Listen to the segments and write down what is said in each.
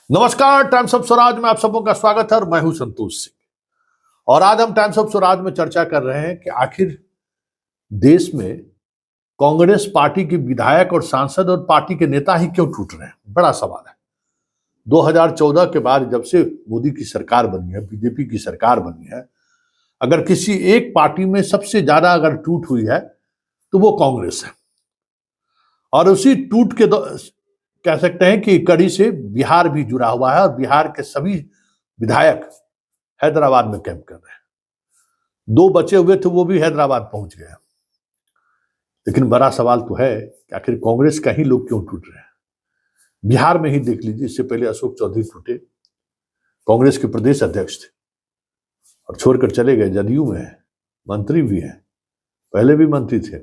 नमस्कार, times of Swaraj में आप सबों का स्वागत है और मैं हूं संतोष सिंह। और आज हम टाइम्स ऑफ स्वराज में चर्चा कर रहे हैं कि आखिर देश में कांग्रेस पार्टी के विधायक और सांसद और पार्टी के नेता ही क्यों टूट रहे हैं। बड़ा सवाल है। 2014 के बाद जब से मोदी की सरकार बनी है, बीजेपी की सरकार बनी है, अगर किसी एक पार्टी में सबसे ज्यादा अगर टूट हुई है तो वो कांग्रेस है। और उसी टूट के कह सकते हैं कि कड़ी से बिहार भी जुड़ा हुआ है और बिहार के सभी विधायक हैदराबाद में कैंप कर रहे हैं। 2 बचे हुए थे, वो भी हैदराबाद पहुंच गए। लेकिन बड़ा सवाल तो है कि आखिर कांग्रेस का ही लोग क्यों टूट रहे हैं। बिहार में ही देख लीजिए, इससे पहले अशोक चौधरी टूटे, कांग्रेस के प्रदेश अध्यक्ष थे और छोड़कर चले गए। जदयू में है, मंत्री भी है, पहले भी मंत्री थे,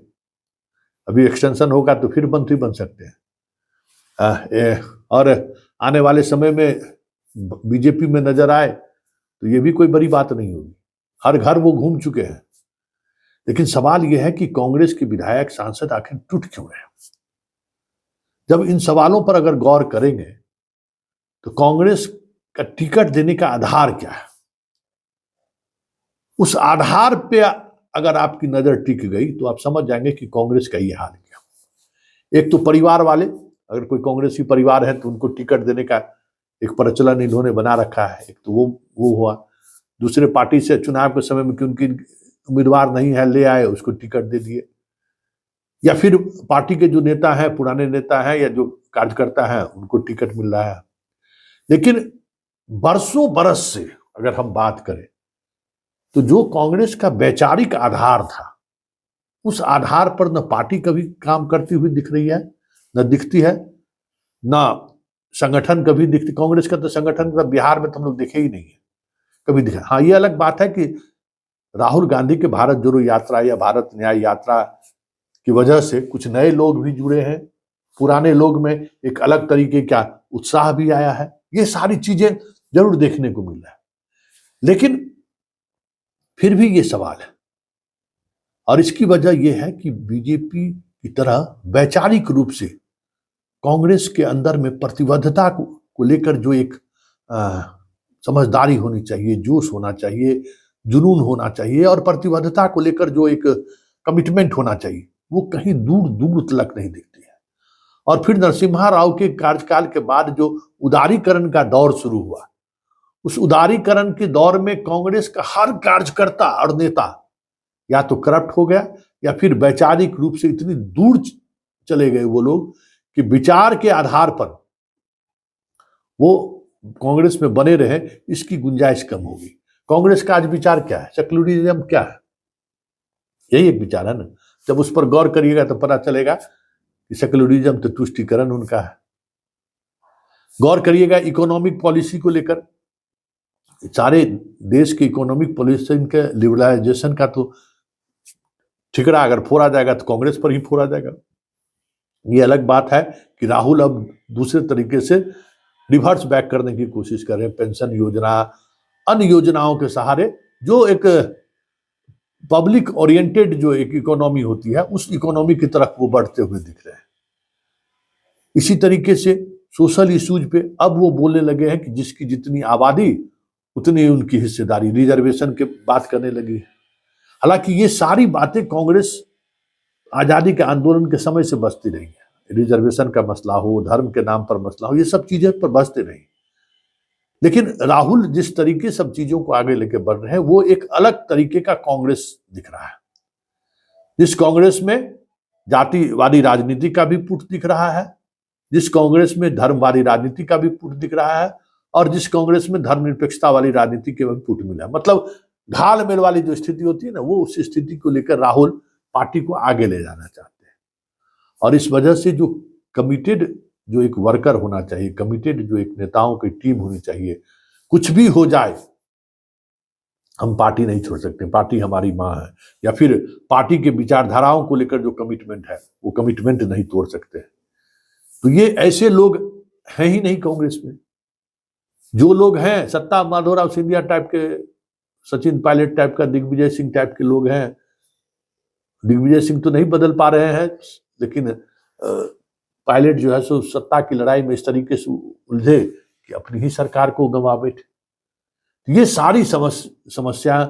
अभी एक्सटेंशन होगा तो फिर मंत्री बन सकते हैं। और आने वाले समय में बीजेपी में नजर आए तो ये भी कोई बड़ी बात नहीं होगी। हर घर वो घूम चुके हैं। लेकिन सवाल यह है कि कांग्रेस के विधायक सांसद आखिर टूट क्यों रहे हैं। जब इन सवालों पर अगर गौर करेंगे तो कांग्रेस का टिकट देने का आधार क्या है, उस आधार पे अगर आपकी नजर टिक गई तो आप समझ जाएंगे कि कांग्रेस का ये हाल क्या। एक तो परिवार वाले, अगर कोई कांग्रेसी परिवार है तो उनको टिकट देने का एक प्रचलन इन्होंने बना रखा है। एक तो वो हुआ। दूसरे पार्टी से चुनाव के समय में कि उनकी उम्मीदवार नहीं है, ले आए, उसको टिकट दे दिए। या फिर पार्टी के जो नेता हैं, पुराने नेता हैं या जो कार्यकर्ता हैं, उनको टिकट मिल रहा है। लेकिन बरसों बरस से अगर हम बात करें तो जो कांग्रेस का वैचारिक आधार था, उस आधार पर न पार्टी कभी काम करती हुई दिख रही है, न दिखती है, ना संगठन कभी दिखती। कांग्रेस का तो संगठन का बिहार में तो हम लोग देखे ही नहीं है, कभी दिखा। हाँ, ये अलग बात है कि राहुल गांधी के भारत जोड़ो यात्रा या भारत न्याय यात्रा की वजह से कुछ नए लोग भी जुड़े हैं, पुराने लोग में एक अलग तरीके का उत्साह भी आया है। ये सारी चीजें जरूर देखने को मिल रहा है। लेकिन फिर भी ये सवाल है, और इसकी वजह यह है कि बीजेपी की तरह वैचारिक रूप से कांग्रेस के अंदर में प्रतिबद्धता को लेकर जो एक समझदारी होनी चाहिए, जोश होना चाहिए, जुनून होना चाहिए और प्रतिबद्धता को लेकर जो एक कमिटमेंट होना चाहिए, वो कहीं दूर दूर तक नहीं दिखती है। और फिर नरसिम्हा राव के कार्यकाल के बाद जो उदारीकरण का दौर शुरू हुआ, उस उदारीकरण के दौर में कांग्रेस का हर कार्यकर्ता और नेता या तो करप्ट हो गया या फिर वैचारिक रूप से इतनी दूर चले गए वो लोग कि विचार के आधार पर वो कांग्रेस में बने रहे, इसकी गुंजाइश कम होगी। कांग्रेस का आज विचार क्या है? सेक्युलरिज्म क्या है? यही एक विचार है ना। जब उस पर गौर करिएगा तो पता चलेगा कि सेक्युलरिज्म तो तुष्टीकरण उनका है। गौर करिएगा इकोनॉमिक पॉलिसी को लेकर, सारे देश की इकोनॉमिक पॉलिसी के लिबरलाइजेशन का तो ठिकरा अगर फोड़ा जाएगा तो कांग्रेस पर ही फोड़ा जाएगा। ये अलग बात है कि राहुल अब दूसरे तरीके से रिवर्स बैक करने की कोशिश कर रहे हैं। पेंशन योजना, अन्य योजनाओं के सहारे जो एक पब्लिक ओरिएंटेड जो एक इकोनॉमी होती है, उस इकोनॉमी की तरफ वो बढ़ते हुए दिख रहे हैं। इसी तरीके से सोशल इश्यूज पे अब वो बोलने लगे हैं कि जिसकी जितनी आबादी उतनी उनकी हिस्सेदारी, रिजर्वेशन के बात करने लगी है। हालांकि ये सारी बातें कांग्रेस आजादी के आंदोलन के समय से बचती रही है। रिजर्वेशन का मसला हो, धर्म के नाम पर मसला हो, ये सब चीजें पर बचते रही। लेकिन राहुल जिस तरीके सब चीजों को आगे लेके बढ़ रहे हैं, वो एक अलग तरीके का कांग्रेस दिख रहा है। जिस कांग्रेस में जातिवादी राजनीति का भी पुट दिख रहा है, जिस कांग्रेस में धर्मवादी राजनीति का भी पुट दिख रहा है, और जिस कांग्रेस में धर्मनिरपेक्षता वाली राजनीति के भी पुट मिला। मतलब घाल मेल वाली जो स्थिति होती है ना, वो उस स्थिति को लेकर राहुल पार्टी को आगे ले जाना चाहते हैं। और इस वजह से जो कमिटेड जो एक वर्कर होना चाहिए, कमिटेड जो एक नेताओं की टीम होनी चाहिए, कुछ भी हो जाए हम पार्टी नहीं छोड़ सकते, पार्टी हमारी माँ है, या फिर पार्टी के विचारधाराओं को लेकर जो कमिटमेंट है वो कमिटमेंट नहीं तोड़ सकते। तो ये ऐसे लोग हैं ही नहीं कांग्रेस में। जो लोग हैं सत्ता माधोराव सिंधिया टाइप के, सचिन पायलट टाइप का, दिग्विजय सिंह टाइप के लोग हैं। दिग्विजय सिंह तो नहीं बदल पा रहे हैं, लेकिन पायलट जो है सो सत्ता की लड़ाई में इस तरीके से उलझे कि अपनी ही सरकार को गंवा बैठे। ये सारी समस्या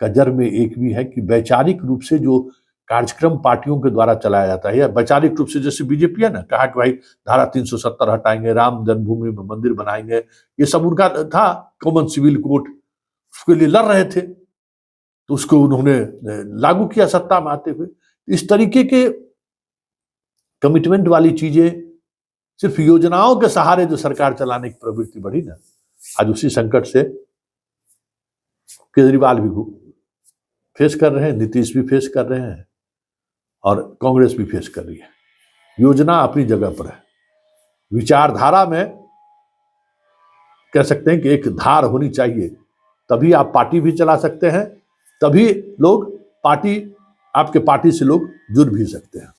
का जड़ में एक भी है कि वैचारिक रूप से जो कार्यक्रम पार्टियों के द्वारा चलाया जाता है, या वैचारिक रूप से जैसे बीजेपी है ना, कहा कि भाई धारा 370 हटाएंगे, राम जन्मभूमि में मंदिर बनाएंगे, ये सब उनका था कॉमन सिविल कोड, उसके लिए लड़ रहे थे, तो उसको उन्होंने लागू किया सत्ता में आते हुए। इस तरीके के कमिटमेंट वाली चीजें, सिर्फ योजनाओं के सहारे जो सरकार चलाने की प्रवृत्ति बढ़ी ना, आज उसी संकट से केजरीवाल भी फेस कर रहे हैं, नीतीश भी फेस कर रहे हैं, और कांग्रेस भी फेस कर रही है। योजना अपनी जगह पर है, विचारधारा में कह सकते हैं कि एक धार होनी चाहिए, तभी आप पार्टी भी चला सकते हैं, तभी लोग आपके पार्टी से लोग जुड़ भी सकते हैं।